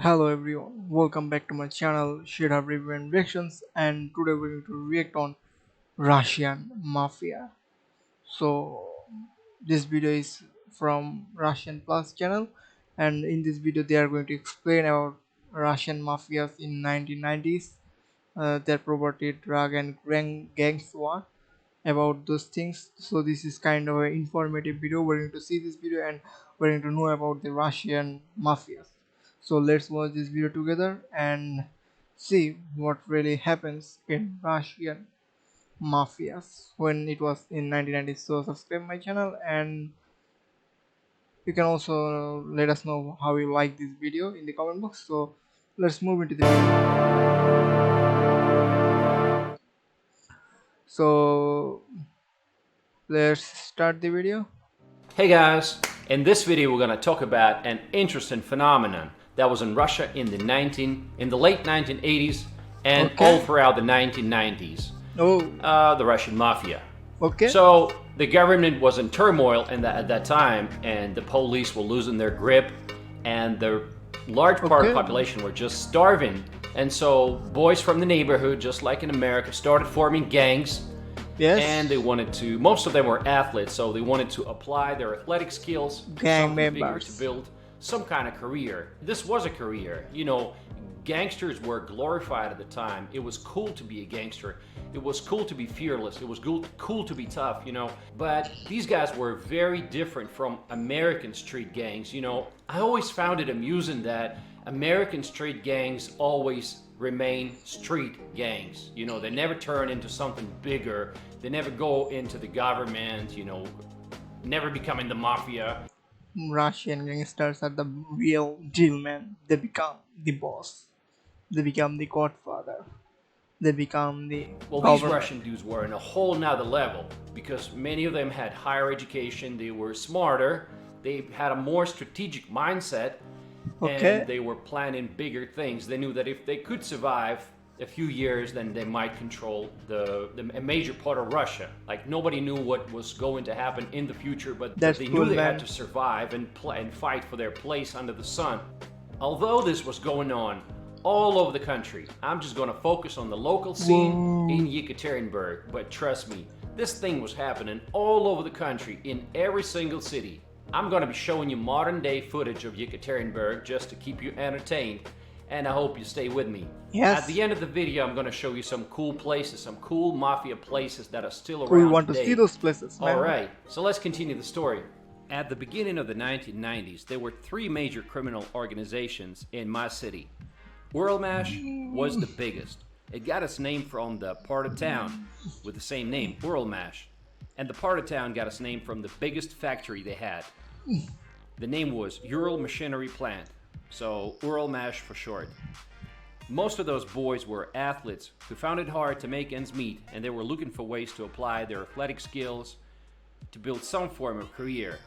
Hello everyone, welcome back to my channel Shade of Review and Reactions, and today we're going to react on Russian Mafia. So this video is from RussianPlus channel, and in this video they are going to explain about Russian mafias in 1990s, their poverty, drug and gangs war, about those things. So this is kind of an informative video. We're going to see this video and we're going to know about the Russian mafias. So let's watch this video together and see what really happens in Russian mafias when it was in 1990s. So subscribe my channel, and you can also let us know how you like this video in the comment box. So let's move into the video. So let's start the video. Hey guys, in this video we're going to talk about an interesting phenomenon that was in Russia in the late 1980s and all throughout the 1990s. The Russian Mafia. So the government was in turmoil at that time, and the police were losing their grip, and the large part of the population were just starving. And so boys from the neighborhood, just like in America, started forming gangs. Yes. And they wanted to, most of them were athletes, so they wanted to apply their athletic skills gang members to build some kind of career. This was a career. You know, gangsters were glorified at the time. It was cool to be a gangster. It was cool to be fearless. It was cool to be tough, you know. But these guys were very different from American street gangs. You know, I always found it amusing that American street gangs always remain street gangs. You know, they never turn into something bigger. They never go into the government, you know, never becoming the mafia. Russian gangsters are the real deal, man. They become the boss. They become the godfather. They become the These Russian dudes were in a whole nother level because many of them had higher education. They were smarter. They had a more strategic mindset. And they were planning bigger things. They knew that if they could survive a few years, then they might control a major part of Russia. Like, nobody knew what was going to happen in the future, but they knew they had to survive and fight for their place under the sun. Although this was going on all over the country, I'm just going to focus on the local scene in Yekaterinburg. But trust me, this thing was happening all over the country, in every single city. I'm going to be showing you modern day footage of Yekaterinburg just to keep you entertained, and I hope you stay with me. Yes. At the end of the video, I'm going to show you some cool places, some cool mafia places that are still around We want today. to see those places, man. Alright, so let's continue the story. At the beginning of the 1990s, there were three major criminal organizations in my city. Uralmash was the biggest. It got its name from the part of town with the same name, Uralmash. And the part of town got its name from the biggest factory they had. The name was Ural Machinery Plant, so Uralmash for short. Most of those boys were athletes who found it hard to make ends meet, and they were looking for ways to apply their athletic skills to build some form of career.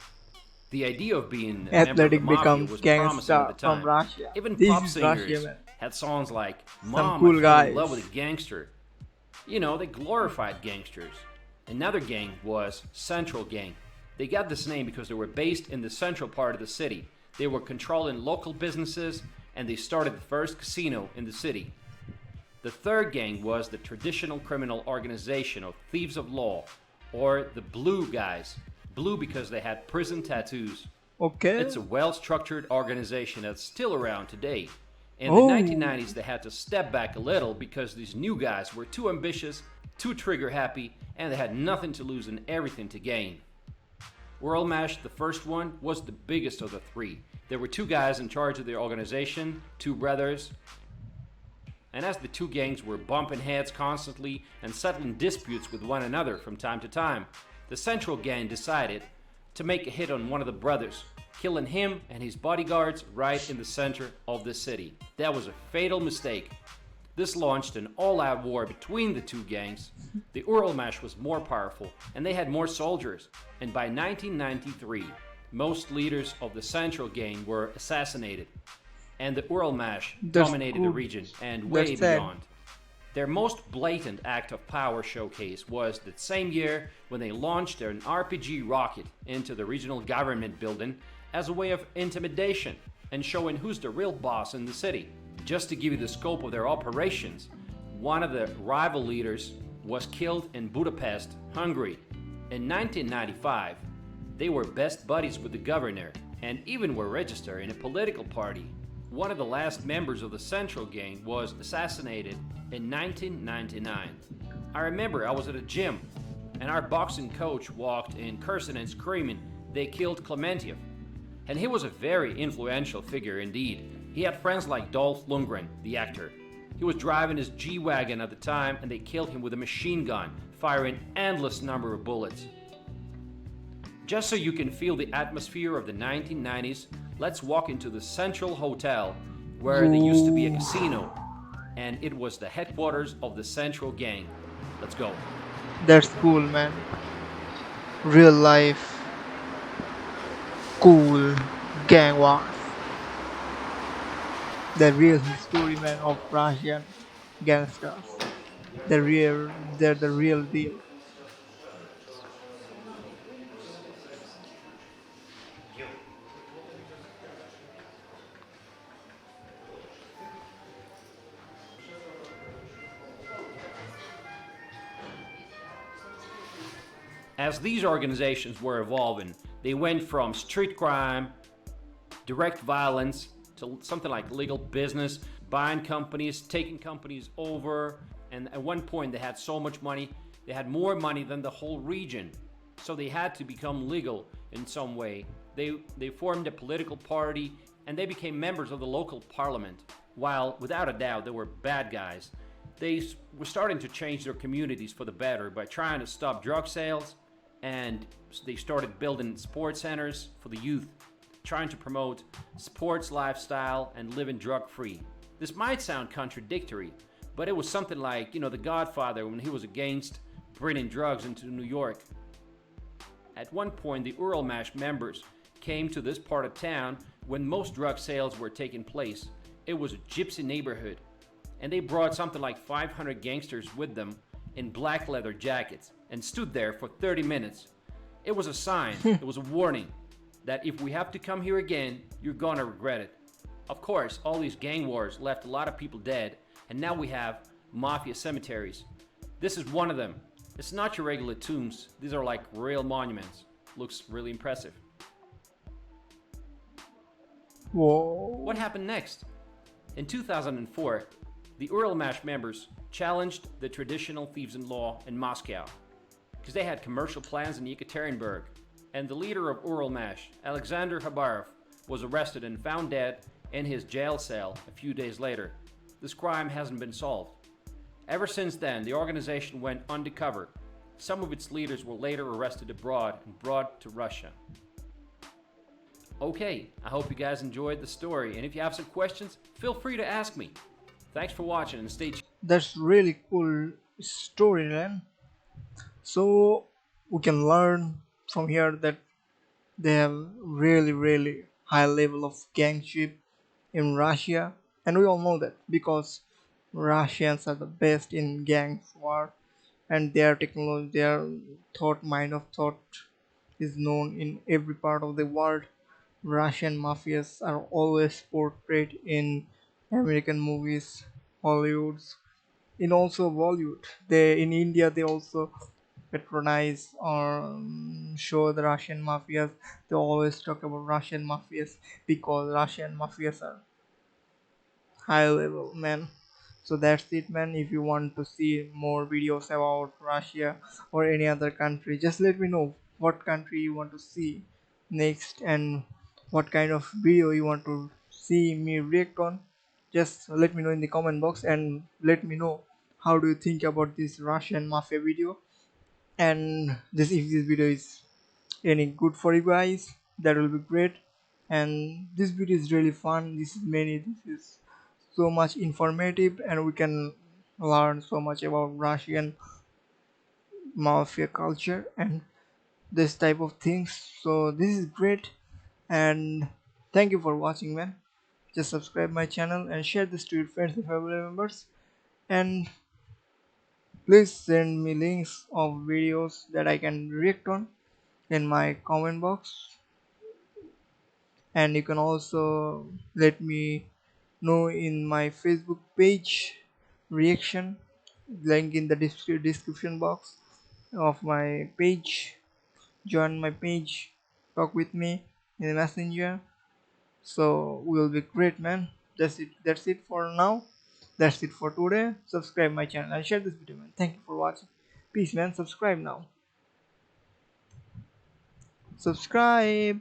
The idea of being a member of the Mafia was promising at the time. From Russia. Even this pop is singers Russia, had songs like Some "Mom, cool I fell guys. in love with a gangster." You know, they glorified gangsters. Another gang was Central Gang. They got this name because they were based in the central part of the city. They were controlling local businesses, and they started the first casino in the city. The third gang was the Traditional Criminal Organization of Thieves of Law, or the Blue Guys. Blue because they had prison tattoos. It's a well-structured organization that's still around today. In the 1990s, they had to step back a little because these new guys were too ambitious, too trigger-happy, and they had nothing to lose and everything to gain. Uralmash, the first one, was the biggest of the three. There were two guys in charge of the organization, two brothers. And as the two gangs were bumping heads constantly and settling disputes with one another from time to time, the Central Gang decided to make a hit on one of the brothers, killing him and his bodyguards right in the center of the city. That was a fatal mistake. This launched an all-out war between the two gangs. The Uralmash was more powerful, and they had more soldiers. And by 1993, most leaders of the Central Gang were assassinated, and the Uralmash dominated the region and way beyond. Their most blatant act of power showcase was that same year when they launched an RPG rocket into the regional government building as a way of intimidation and showing who's the real boss in the city. Just to give you the scope of their operations, one of the rival leaders was killed in Budapest, Hungary. In 1995, they were best buddies with the governor and even were registered in a political party. One of the last members of the Central Gang was assassinated in 1999. I remember I was at a gym and our boxing coach walked in cursing and screaming, "They killed Clementiev." And he was a very influential figure indeed. He had friends like Dolph Lundgren, the actor. He was driving his G-Wagon at the time and they killed him with a machine gun, firing endless number of bullets. Just so you can feel the atmosphere of the 1990s, let's walk into the Central Hotel where there used to be a casino and it was the headquarters of the Central Gang. Let's go. That's cool, man. Real life, cool gang wars. The real story, man, of Russian gangsters. They're the real deal. As these organizations were evolving, they went from street crime, direct violence, to something like legal business, buying companies, taking companies over, and at one point they had so much money, they had more money than the whole region. So they had to become legal in some way. They formed a political party and they became members of the local parliament. While without a doubt they were bad guys, they were starting to change their communities for the better by trying to stop drug sales, and they started building sports centers for the youth, trying to promote sports lifestyle and living drug free. This might sound contradictory, but it was something like, The Godfather when he was against bringing drugs into New York. At one point, the Uralmash members came to this part of town when most drug sales were taking place. It was a gypsy neighborhood, and they brought something like 500 gangsters with them in black leather jackets and stood there for 30 minutes. It was a sign, it was a warning that if we have to come here again, you're gonna regret it. Of course, all these gang wars left a lot of people dead, and now we have Mafia cemeteries. This is one of them. It's not your regular tombs, these are like real monuments. Looks really impressive. Whoa. What happened next? In 2004, the Uralmash members challenged the traditional thieves-in-law in Moscow because they had commercial plans in Yekaterinburg, and the leader of Uralmash, Alexander Khabarov, was arrested and found dead in his jail cell a few days later. This crime hasn't been solved. Ever since then, the organization went undercover. Some of its leaders were later arrested abroad and brought to Russia. Okay, I hope you guys enjoyed the story, and if you have some questions, feel free to ask me. Thanks for watching and stay tuned. That's really cool story, man. So we can learn from here that they have really high level of gangship in Russia, and we all know that because Russians are the best in gangs war, and their technology, their mind of thought is known in every part of the world. Russian mafias are always portrayed in American movies, Hollywoods, in also Bollywood. They in India they also patronize or show the Russian mafias. They always talk about Russian mafias because Russian mafias are high level, man. So that's it, man. If you want to see more videos about Russia or any other country, just let me know what country you want to see next and what kind of video you want to see me react on. Just let me know in the comment box and let me know how do you think about this Russian mafia video, and this if this video is any good for you guys, that will be great. And this video is really fun, this is so much informative, and we can learn so much about Russian mafia culture and this type of things. So this is great, and thank you for watching, man. Just subscribe my channel and share this to your friends and family members, and please send me links of videos that I can react on in my comment box. and you can also let me know in my Facebook page reaction, link in the description box of my page. Join my page, talk with me in the messenger, so we'll be great, man. That's it for now. That's it for today. Subscribe my channel and share this video, man. Thank you for watching. Peace, man. Subscribe now. Subscribe.